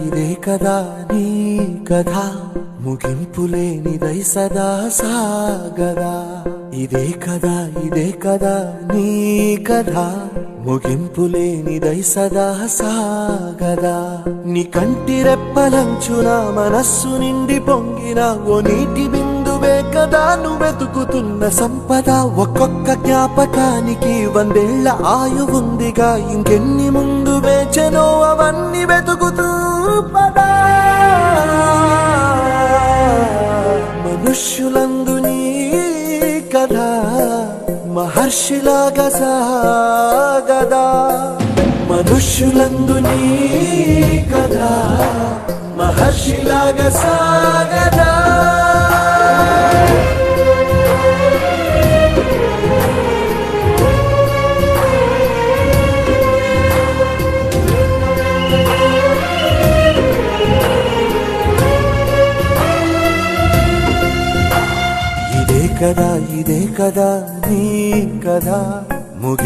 ఇదే కదా నీ కథ ముగింపులేనిదై సదా సాగదా ఇదే కదా నీ కథ ముగింపులేనిదై సదా సాగదా నీ కంటి రెప్పలంచున మనస్సు నిండి పొంగిన ఓ నీటి బిందువే కదా నువ్వెతుకుతున్న సంపద ఒక్కొక్క జ్ఞాపకానికి 100 ఏళ్ల ఆయువుందిగా ఇంకెన్ని ముందు వేచెనో అవన్నీ వెతుకుతూ పదా మనుష్యులందు నీ కథ మహర్షిలాగా సాగదా మనుష్యులందు నీ కథ మహర్షిలాగా సాగదా ఇదే కదా నీ కథ